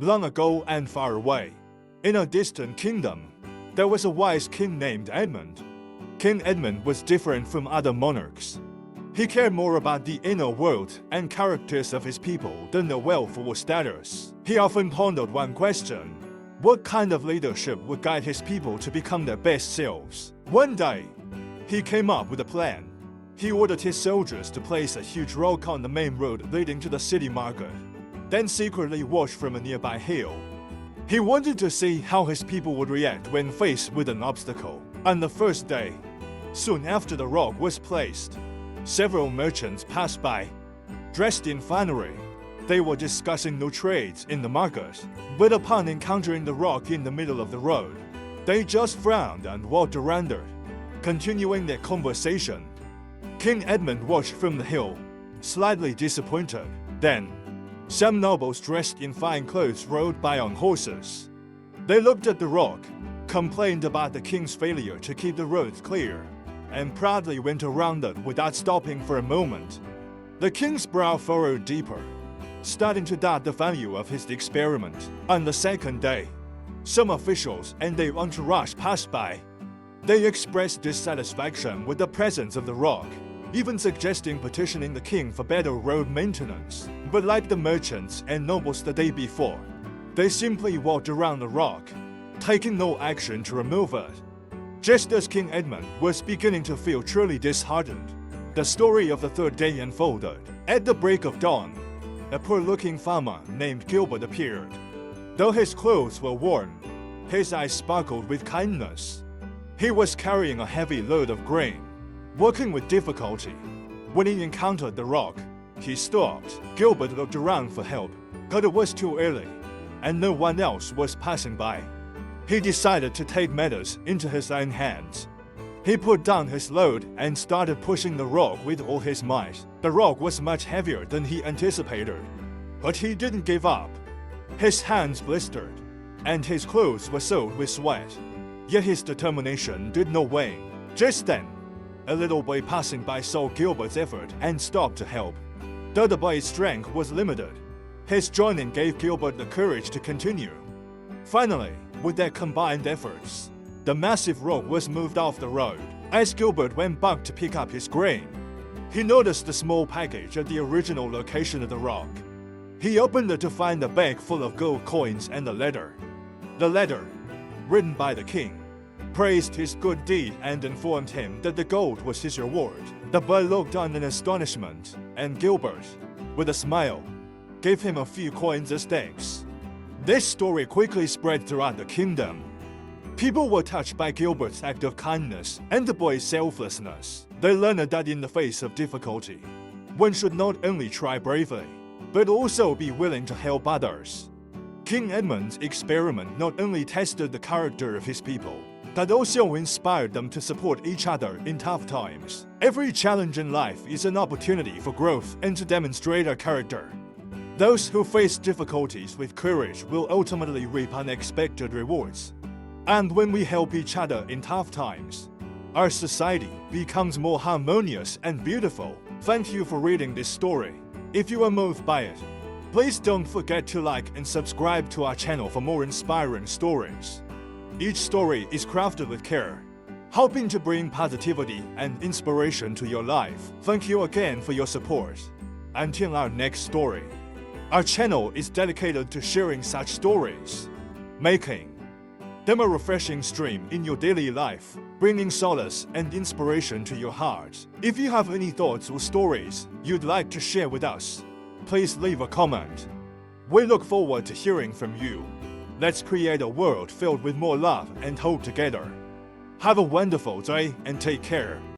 Long ago and far away, in a distant kingdom, there was a wise king named Edmund. King Edmund was different from other monarchs. He cared more about the inner world and characters of his people than their wealth or status. He often pondered one question: what kind of leadership would guide his people to become their best selves? One day, he came up with a plan. He ordered his soldiers to place a huge rock on the main road leading to the city market, then secretly watch from a nearby hill. He wanted to see how his people would react when faced with an obstacle. On the first day, soon after the rock was placed, several merchants passed by, dressed in finery. They were discussing new trades in the market, but upon encountering the rock in the middle of the road, they just frowned and walked around it, continuing their conversation. King Edmund watched from the hill, slightly disappointed. Then, some nobles dressed in fine clothes rode by on horses. They looked at the rock, complained about the king's failure to keep the roads clear, and proudly went around it without stopping for a moment. The king's brow furrowed deeper, starting to doubt the value of his experiment. On the second day, some officials and their entourage passed by. They expressed dissatisfaction with the presence of the rock, even suggesting petitioning the king for better road maintenance. But like the merchants and nobles the day before, they simply walked around the rock, taking no action to remove it. Just as King Edmund was beginning to feel truly disheartened, the story of the third day unfolded. At the break of dawn, a poor-looking farmer named Gilbert appeared. Though his clothes were worn, his eyes sparkled with kindness. He was carrying a heavy load of grain, working with difficulty. When he encountered the rock, he stopped. Gilbert looked around for help, but it was too early, and no one else was passing by. He decided to take matters into his own hands. He put down his load and started pushing the rock with all his might. The rock was much heavier than he anticipated, but he didn't give up. His hands blistered, and his clothes were soaked with sweat. Yet his determination did not wane. Just then, a little boy passing by saw Gilbert's effort and stopped to help. Though the boy's strength was limited, his joining gave Gilbert the courage to continue. Finally, with their combined efforts, the massive rock was moved off the road. As Gilbert went back to pick up his grain, he noticed the small package at the original location of the rock. He opened it to find a bag full of gold coins and a letter. The letter, written by the king, praised his good deed and informed him that the gold was his reward. The boy looked on in astonishment, and Gilbert, with a smile, gave him a few coins as thanks. This story quickly spread throughout the kingdom. People were touched by Gilbert's act of kindness and the boy's selflessness. They learned that in the face of difficulty, one should not only try bravely, but also be willing to help others. King Edmund's experiment not only tested the character of his people, but also inspired them to support each other in tough times. Every challenge in life is an opportunity for growth and to demonstrate our character. Those who face difficulties with courage will ultimately reap unexpected rewards. And when we help each other in tough times, our society becomes more harmonious and beautiful. Thank you for reading this story. If you are moved by it, please don't forget to like and subscribe to our channel for more inspiring stories. Each story is crafted with care, hoping to bring positivity and inspiration to your life. Thank you again for your support. Until our next story, our channel is dedicated to sharing such stories, making them a refreshing stream in your daily life, bringing solace and inspiration to your heart. If you have any thoughts or stories you'd like to share with us, please leave a comment. We look forward to hearing from you. Let's create a world filled with more love and hope together. Have a wonderful day and take care.